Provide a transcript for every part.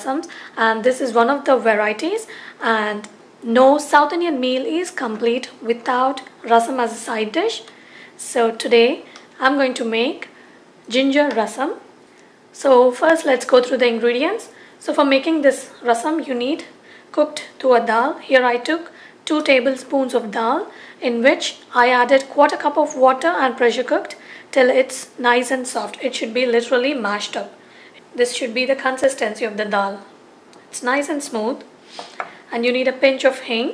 rasams, and this is one of the varieties, and no South Indian meal is complete without rasam as a side dish. So today I'm going to make ginger rasam. So first let's go through the ingredients. So for making this rasam you need cooked tur dal. Here I took 2 tablespoons of dal, in which I added 1/4 cup of water and pressure cooked till it's nice and soft. It should be literally mashed up. This should be the consistency of the dal. It's nice and smooth. And you need a pinch of hing,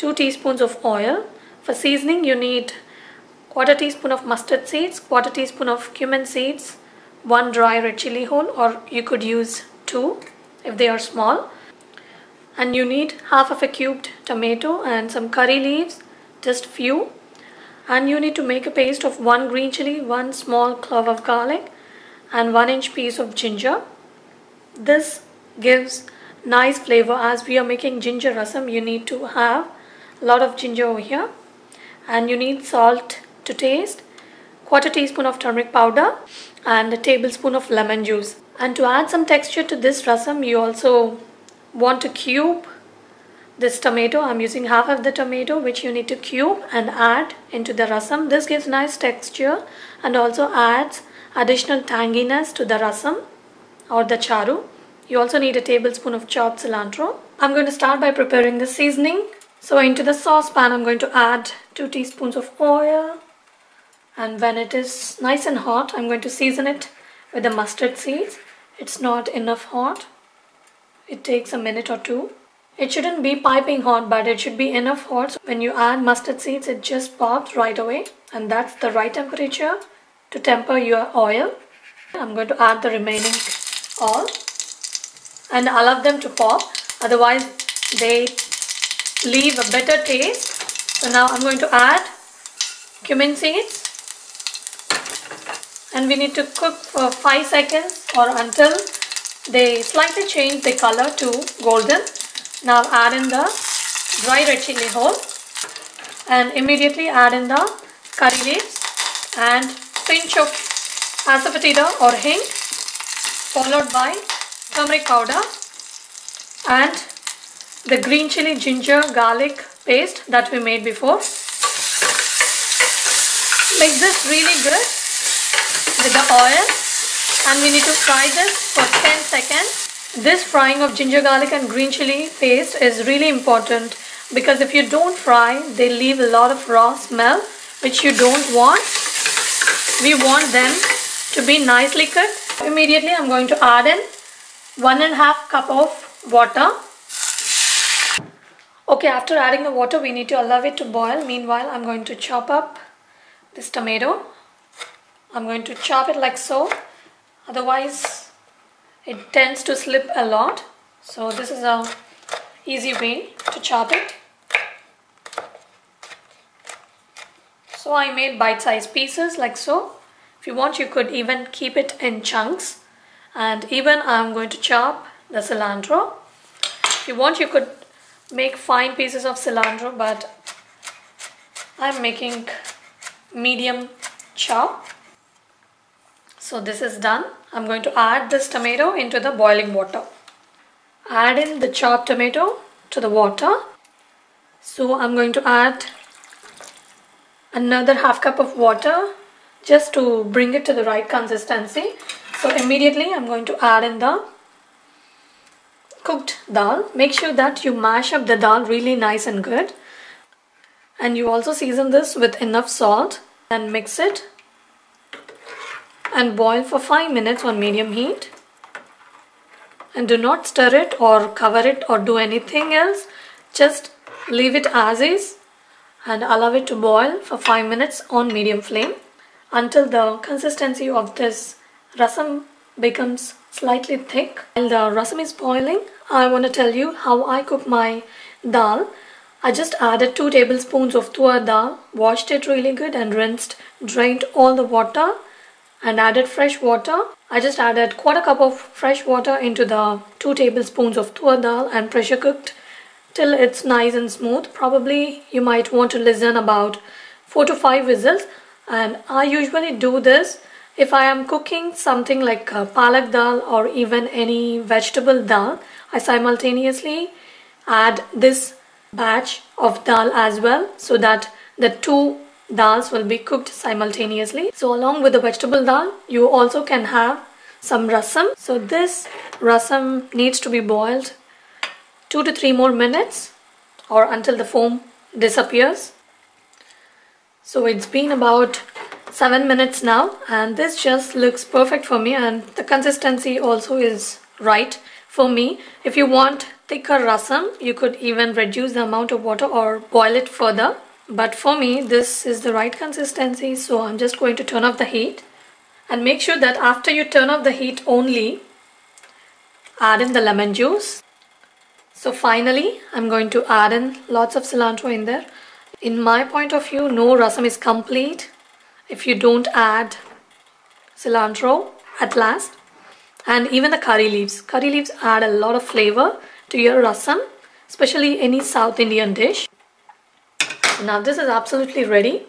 2 teaspoons of oil. For seasoning you need 1/4 teaspoon of mustard seeds, 1/4 teaspoon of cumin seeds, 1 dry red chili whole, or you could use 2 if they are small. And you need half of a cubed tomato and some curry leaves, just few. And you need to make a paste of 1 green chili, 1 small clove of garlic and 1-inch piece of ginger. This gives nice flavor. As we are making ginger rasam, you need to have a lot of ginger over here. And you need salt to taste, 1/4 teaspoon of turmeric powder and a tablespoon of lemon juice. And to add some texture to this rasam, you also want to cube this tomato. I'm using half of the tomato, which you need to cube and add into the rasam. This gives nice texture and also adds additional tanginess to the rasam or the charu. You also need a tablespoon of chopped cilantro. I'm going to start by preparing the seasoning. So into the saucepan I'm going to add 2 teaspoons of oil, and when it is nice and hot I'm going to season it with the mustard seeds. It's not enough hot. It takes a minute or 2. It shouldn't be piping hot, but it should be enough hot. So when you add mustard seeds, it just pops right away, and that's the right temperature to temper your oil. I'm going to add the remaining oil and allow them to pop, otherwise they leave a bitter taste. So now I'm going to add cumin seeds, and we need to cook for 5 seconds or until they slightly change the color to golden. Now add in the dry red chili whole, and immediately add in the curry leaves and pinch of asafoetida or hing, followed by turmeric powder and the green chili ginger garlic paste that we made before. Mix this really good with the oil, and we need to fry this for 10 seconds. This frying of ginger garlic and green chili paste is really important, because if you don't fry, they leave a lot of raw smell, which you don't want. We want them to be nicely cooked. Immediately I'm going to add in 1.5 cup of water. Okay, after adding the water, we need to allow it to boil. Meanwhile, I'm going to chop up this tomato. I'm going to chop it like so, otherwise it tends to slip a lot. So this is a easy way to chop it. So I made bite-sized pieces like so. If you want, you could even keep it in chunks. And even I'm going to chop the cilantro. If you want, you could make fine pieces of cilantro, but I'm making medium chop. So this is done. I'm going to add this tomato into the boiling water. Add in the chopped tomato to the water. So I'm going to add another 1/2 cup of water just to bring it to the right consistency. So immediately I'm going to add in the cooked dal. Make sure that you mash up the dal really nice and good. And you also season this with enough salt and mix it and boil for 5 minutes on medium heat. And do not stir it or cover it or do anything else. Just leave it as is and allow it to boil for 5 minutes on medium flame until the consistency of this rasam becomes slightly thick. While the rasam is boiling, I want to tell you how I cook my dal. I just added 2 tablespoons of tur dal, washed it really good and rinsed, drained all the water and added fresh water. I just added 1/4 cup of fresh water into the 2 tablespoons of tur dal and pressure cooked till it's nice and smooth. Probably you might want to listen about 4 to 5 whistles, and I usually do this If I am cooking something like palak dal or even any vegetable dal, I simultaneously add this batch of dal as well, so that the two dals will be cooked simultaneously. So along with the vegetable dal, you also can have some rasam. So this rasam needs to be boiled 2 to 3 more minutes or until the foam disappears. So it's been about 7 minutes now, and this just looks perfect for me, and the consistency also is right for me. If you want thicker rasam, you could even reduce the amount of water or boil it further. But for me, this is the right consistency, so I'm just going to turn off the heat. And make sure that after you turn off the heat only, add in the lemon juice. So finally, I'm going to add in lots of cilantro in there. In my point of view, no rasam is complete if you don't add cilantro at last. And even the curry leaves. Curry leaves add a lot of flavor to your rasam, especially any South Indian dish. Now this is absolutely ready.